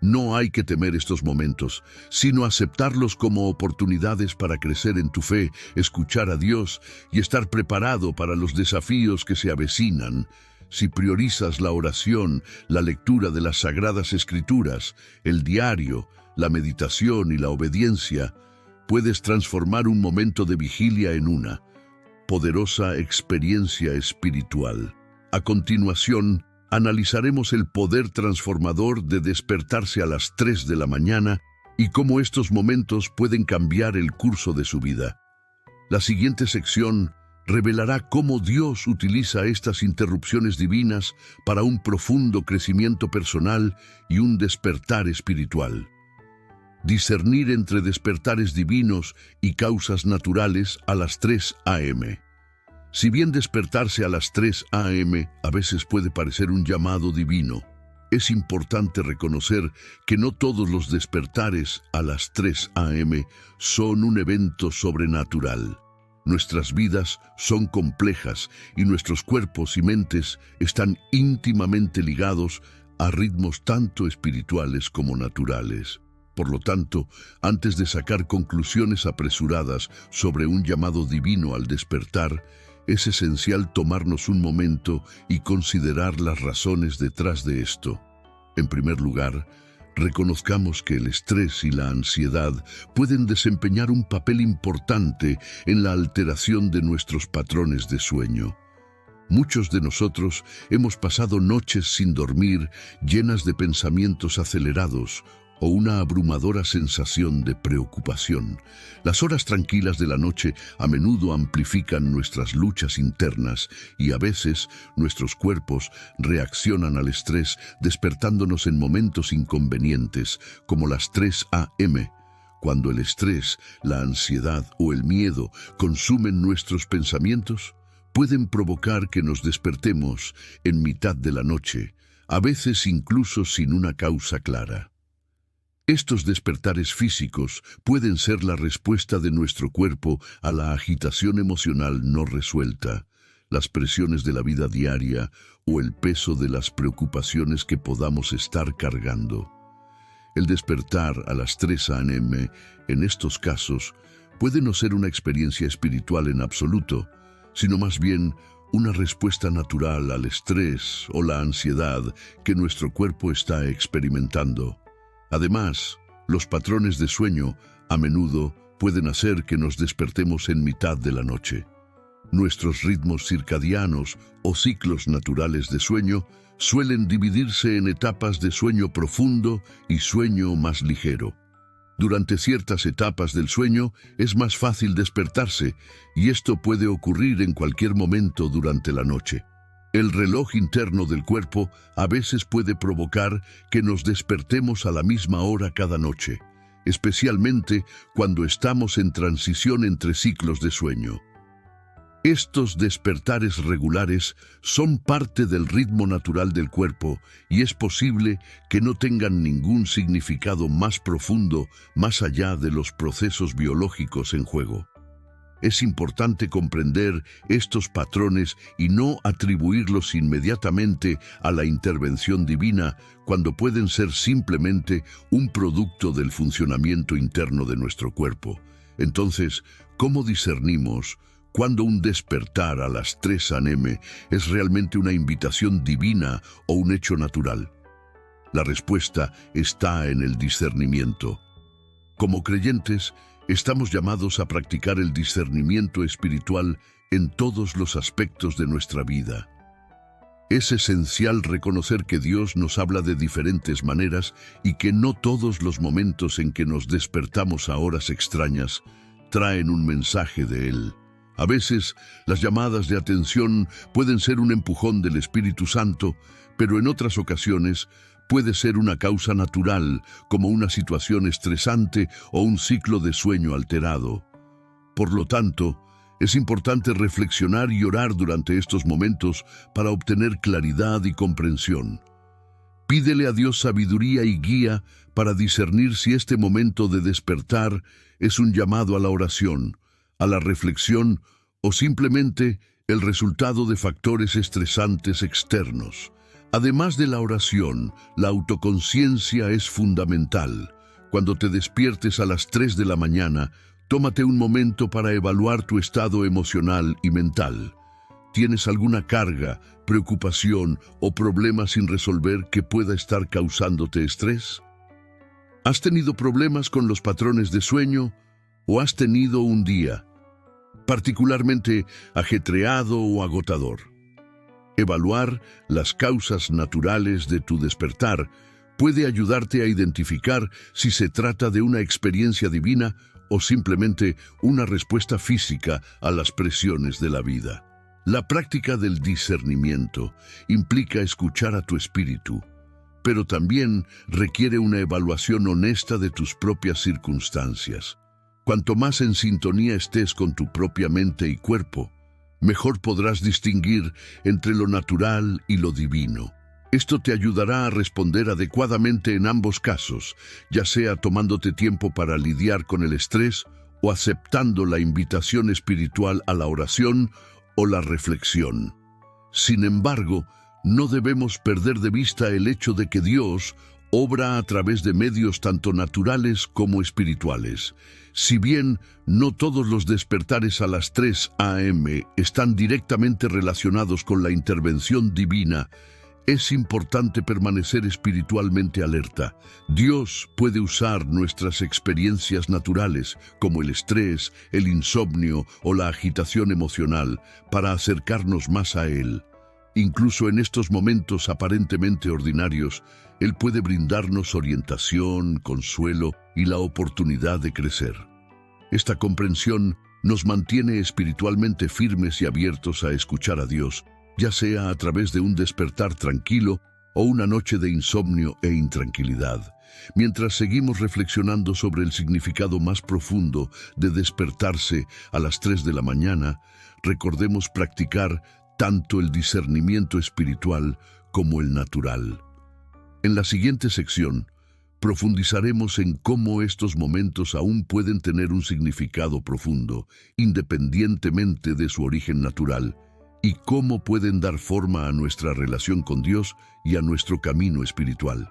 No hay que temer estos momentos, sino aceptarlos como oportunidades para crecer en tu fe, escuchar a Dios y estar preparado para los desafíos que se avecinan. Si priorizas la oración, la lectura de las Sagradas Escrituras, el diario, la meditación y la obediencia, puedes transformar un momento de vigilia en una poderosa experiencia espiritual. A continuación, analizaremos el poder transformador de despertarse a las 3 de la mañana y cómo estos momentos pueden cambiar el curso de su vida. La siguiente sección revelará cómo Dios utiliza estas interrupciones divinas para un profundo crecimiento personal y un despertar espiritual. Discernir entre despertares divinos y causas naturales a las 3 AM. Si bien despertarse a las 3 AM a veces puede parecer un llamado divino, es importante reconocer que no todos los despertares a las 3 AM son un evento sobrenatural. Nuestras vidas son complejas y nuestros cuerpos y mentes están íntimamente ligados a ritmos tanto espirituales como naturales. Por lo tanto, antes de sacar conclusiones apresuradas sobre un llamado divino al despertar, es esencial tomarnos un momento y considerar las razones detrás de esto. En primer lugar, reconozcamos que el estrés y la ansiedad pueden desempeñar un papel importante en la alteración de nuestros patrones de sueño. Muchos de nosotros hemos pasado noches sin dormir, llenas de pensamientos acelerados, o una abrumadora sensación de preocupación. Las horas tranquilas de la noche a menudo amplifican nuestras luchas internas y a veces nuestros cuerpos reaccionan al estrés despertándonos en momentos inconvenientes como las 3 AM, cuando el estrés, la ansiedad o el miedo consumen nuestros pensamientos, pueden provocar que nos despertemos en mitad de la noche, a veces incluso sin una causa clara. Estos despertares físicos pueden ser la respuesta de nuestro cuerpo a la agitación emocional no resuelta, las presiones de la vida diaria o el peso de las preocupaciones que podamos estar cargando. El despertar a las 3 AM, en estos casos, puede no ser una experiencia espiritual en absoluto, sino más bien una respuesta natural al estrés o la ansiedad que nuestro cuerpo está experimentando. Además, los patrones de sueño a menudo pueden hacer que nos despertemos en mitad de la noche. Nuestros ritmos circadianos o ciclos naturales de sueño suelen dividirse en etapas de sueño profundo y sueño más ligero. Durante ciertas etapas del sueño es más fácil despertarse y esto puede ocurrir en cualquier momento durante la noche. El reloj interno del cuerpo a veces puede provocar que nos despertemos a la misma hora cada noche, especialmente cuando estamos en transición entre ciclos de sueño. Estos despertares regulares son parte del ritmo natural del cuerpo y es posible que no tengan ningún significado más profundo más allá de los procesos biológicos en juego. Es importante comprender estos patrones y no atribuirlos inmediatamente a la intervención divina cuando pueden ser simplemente un producto del funcionamiento interno de nuestro cuerpo. Entonces, ¿cómo discernimos cuando un despertar a las 3 AM es realmente una invitación divina o un hecho natural? La respuesta está en el discernimiento. Como creyentes, estamos llamados a practicar el discernimiento espiritual en todos los aspectos de nuestra vida. Es esencial reconocer que Dios nos habla de diferentes maneras y que no todos los momentos en que nos despertamos a horas extrañas traen un mensaje de Él. A veces, las llamadas de atención pueden ser un empujón del Espíritu Santo, pero en otras ocasiones puede ser una causa natural, como una situación estresante o un ciclo de sueño alterado. Por lo tanto, Es importante reflexionar y orar durante estos momentos para obtener claridad y comprensión. Pídele a Dios sabiduría y guía para discernir si este momento de despertar es un llamado a la oración, a la reflexión o simplemente el resultado de factores estresantes externos. Además de la oración, la autoconciencia es fundamental. Cuando te despiertes a las 3 de la mañana, tómate un momento para evaluar tu estado emocional y mental. ¿Tienes alguna carga, preocupación o problema sin resolver que pueda estar causándote estrés? ¿Has tenido problemas con los patrones de sueño o has tenido un día particularmente ajetreado o agotador? Evaluar las causas naturales de tu despertar puede ayudarte a identificar si se trata de una experiencia divina o simplemente una respuesta física a las presiones de la vida. La práctica del discernimiento implica escuchar a tu espíritu, pero también requiere una evaluación honesta de tus propias circunstancias. Cuanto más en sintonía estés con tu propia mente y cuerpo, mejor podrás distinguir entre lo natural y lo divino. Esto te ayudará a responder adecuadamente en ambos casos, ya sea tomándote tiempo para lidiar con el estrés o aceptando la invitación espiritual a la oración o la reflexión. Sin embargo, no debemos perder de vista el hecho de que Dios obra a través de medios tanto naturales como espirituales. Si bien no todos los despertares a las 3 a.m. están directamente relacionados con la intervención divina, es importante permanecer espiritualmente alerta. Dios puede usar nuestras experiencias naturales, como el estrés, el insomnio o la agitación emocional, para acercarnos más a Él. Incluso en estos momentos aparentemente ordinarios, Él puede brindarnos orientación, consuelo y la oportunidad de crecer. Esta comprensión nos mantiene espiritualmente firmes y abiertos a escuchar a Dios, ya sea a través de un despertar tranquilo o una noche de insomnio e intranquilidad. Mientras seguimos reflexionando sobre el significado más profundo de despertarse a las 3 de la mañana, recordemos practicar tanto el discernimiento espiritual como el natural. En la siguiente sección, profundizaremos en cómo estos momentos aún pueden tener un significado profundo, independientemente de su origen natural, y cómo pueden dar forma a nuestra relación con Dios y a nuestro camino espiritual.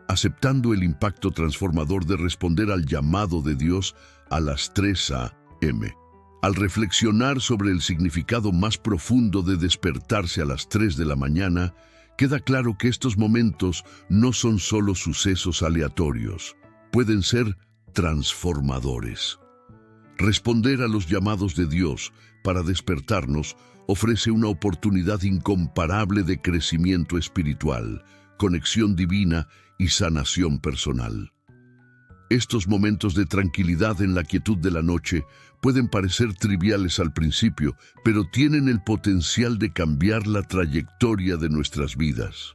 Aceptando el impacto transformador de responder al llamado de Dios a las 3 a.m. Al reflexionar sobre el significado más profundo de despertarse a las 3 de la mañana, queda claro que estos momentos no son solo sucesos aleatorios, pueden ser transformadores. Responder a los llamados de Dios para despertarnos ofrece una oportunidad incomparable de crecimiento espiritual, conexión divina y sanación personal. Estos momentos de tranquilidad en la quietud de la noche pueden parecer triviales al principio, pero tienen el potencial de cambiar la trayectoria de nuestras vidas.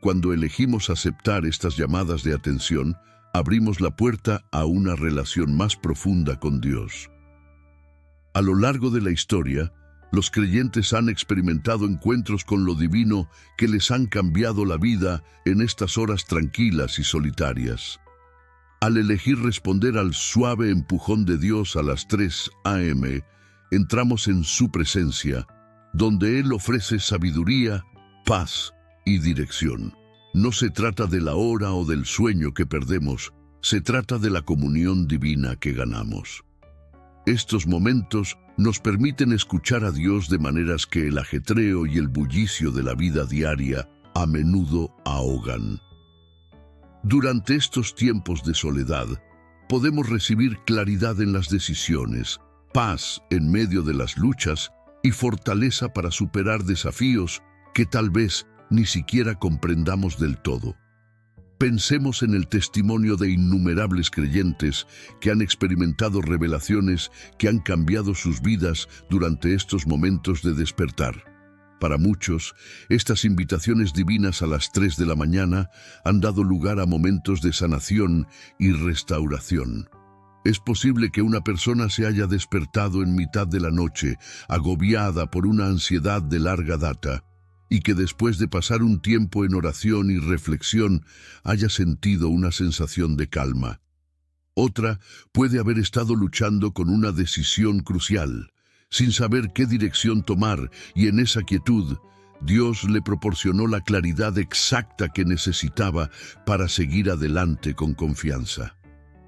Cuando elegimos aceptar estas llamadas de atención, abrimos la puerta a una relación más profunda con Dios. A lo largo de la historia, los creyentes han experimentado encuentros con lo divino que les han cambiado la vida en estas horas tranquilas y solitarias. Al elegir responder al suave empujón de Dios a las 3 a.m., entramos en su presencia, donde Él ofrece sabiduría, paz y dirección. No se trata de la hora o del sueño que perdemos, se trata de la comunión divina que ganamos. Estos momentos nos permiten escuchar a Dios de maneras que el ajetreo y el bullicio de la vida diaria a menudo ahogan. Durante estos tiempos de soledad, podemos recibir claridad en las decisiones, paz en medio de las luchas y fortaleza para superar desafíos que tal vez ni siquiera comprendamos del todo. Pensemos en el testimonio de innumerables creyentes que han experimentado revelaciones que han cambiado sus vidas durante estos momentos de despertar. Para muchos, estas invitaciones divinas a las 3 de la mañana han dado lugar a momentos de sanación y restauración. Es posible que una persona se haya despertado en mitad de la noche, agobiada por una ansiedad de larga data, y que después de pasar un tiempo en oración y reflexión haya sentido una sensación de calma. Otra puede haber estado luchando con una decisión crucial, sin saber qué dirección tomar, y en esa quietud, Dios le proporcionó la claridad exacta que necesitaba para seguir adelante con confianza.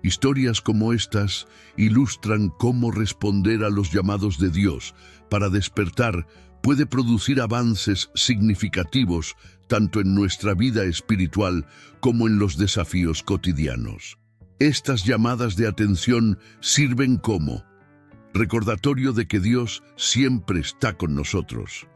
Historias como estas ilustran cómo responder a los llamados de Dios para despertar puede producir avances significativos tanto en nuestra vida espiritual como en los desafíos cotidianos. Estas llamadas de atención sirven como recordatorio de que Dios siempre está con nosotros,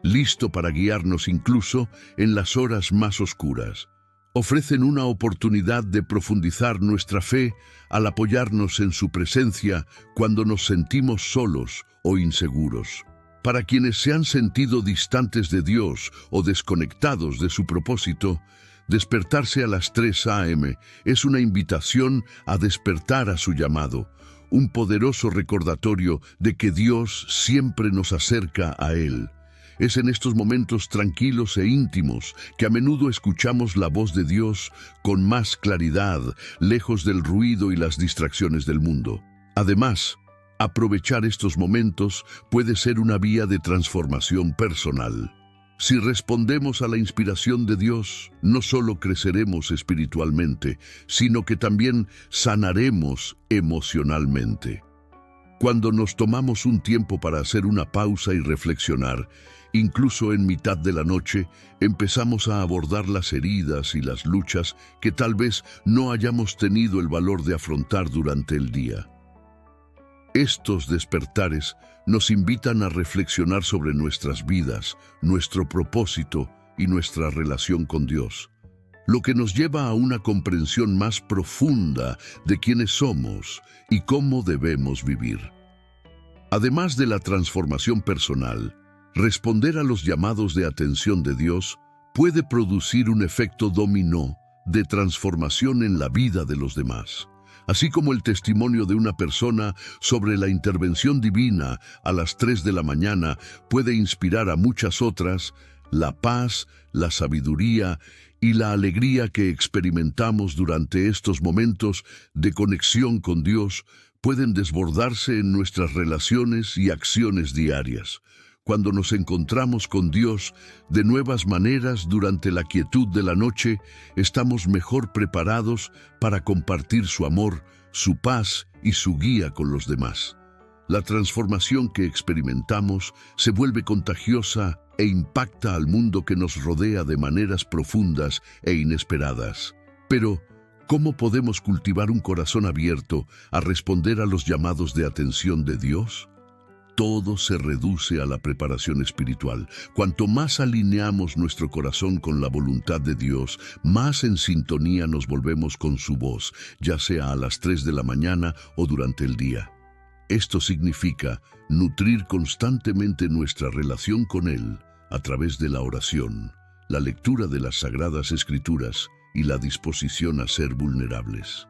listo para guiarnos incluso en las horas más oscuras. Ofrecen una oportunidad de profundizar nuestra fe al apoyarnos en su presencia cuando nos sentimos solos o inseguros. Para quienes se han sentido distantes de Dios o desconectados de su propósito, despertarse a las 3 a.m. es una invitación a despertar a su llamado, un poderoso recordatorio de que Dios siempre nos acerca a Él. Es en estos momentos tranquilos e íntimos que a menudo escuchamos la voz de Dios con más claridad, lejos del ruido y las distracciones del mundo. Además, aprovechar estos momentos puede ser una vía de transformación personal. Si respondemos a la inspiración de Dios, no solo creceremos espiritualmente, sino que también sanaremos emocionalmente. Cuando nos tomamos un tiempo para hacer una pausa y reflexionar, incluso en mitad de la noche, empezamos a abordar las heridas y las luchas que tal vez no hayamos tenido el valor de afrontar durante el día. Estos despertares nos invitan a reflexionar sobre nuestras vidas, nuestro propósito y nuestra relación con Dios, lo que nos lleva a una comprensión más profunda de quiénes somos y cómo debemos vivir. Además de la transformación personal, responder a los llamados de atención de Dios puede producir un efecto dominó de transformación en la vida de los demás. Así como el testimonio de una persona sobre la intervención divina a las 3 de la mañana puede inspirar a muchas otras, la paz, la sabiduría y la alegría que experimentamos durante estos momentos de conexión con Dios pueden desbordarse en nuestras relaciones y acciones diarias. Cuando nos encontramos con Dios de nuevas maneras durante la quietud de la noche, estamos mejor preparados para compartir su amor, su paz y su guía con los demás. La transformación que experimentamos se vuelve contagiosa e impacta al mundo que nos rodea de maneras profundas e inesperadas. Pero, ¿cómo podemos cultivar un corazón abierto a responder a los llamados de atención de Dios? Todo se reduce a la preparación espiritual. Cuanto más alineamos nuestro corazón con la voluntad de Dios, más en sintonía nos volvemos con su voz, ya sea a las 3 de la mañana o durante el día. Esto significa nutrir constantemente nuestra relación con Él a través de la oración, la lectura de las Sagradas Escrituras y la disposición a ser vulnerables.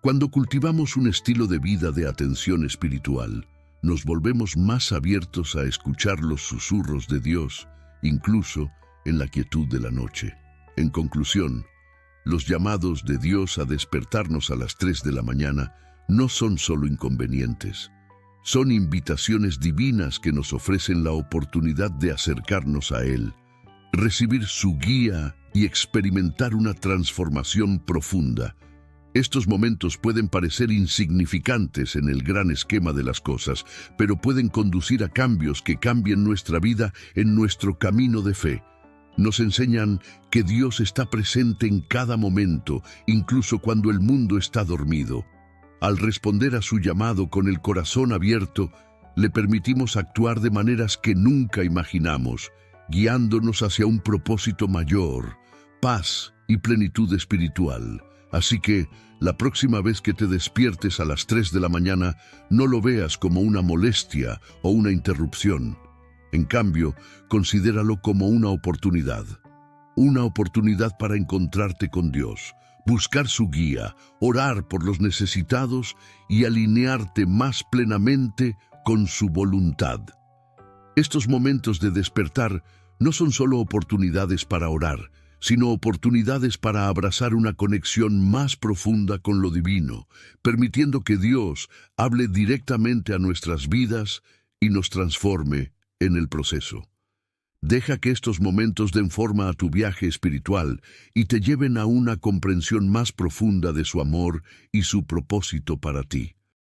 Cuando cultivamos un estilo de vida de atención espiritual, nos volvemos más abiertos a escuchar los susurros de Dios, incluso en la quietud de la noche. En conclusión, los llamados de Dios a despertarnos a las 3 de la mañana no son solo inconvenientes, son invitaciones divinas que nos ofrecen la oportunidad de acercarnos a Él, recibir su guía y experimentar una transformación profunda. Estos momentos pueden parecer insignificantes en el gran esquema de las cosas, pero pueden conducir a cambios que cambien nuestra vida en nuestro camino de fe. Nos enseñan que Dios está presente en cada momento, incluso cuando el mundo está dormido. Al responder a su llamado con el corazón abierto, le permitimos actuar de maneras que nunca imaginamos, guiándonos hacia un propósito mayor, paz y plenitud espiritual. Así que, la próxima vez que te despiertes a las 3 de la mañana, no lo veas como una molestia o una interrupción. En cambio, considéralo como una oportunidad para encontrarte con Dios, buscar su guía, orar por los necesitados y alinearte más plenamente con su voluntad. Estos momentos de despertar no son solo oportunidades para orar, sino oportunidades para abrazar una conexión más profunda con lo divino, permitiendo que Dios hable directamente a nuestras vidas y nos transforme en el proceso. Deja que estos momentos den forma a tu viaje espiritual y te lleven a una comprensión más profunda de su amor y su propósito para ti.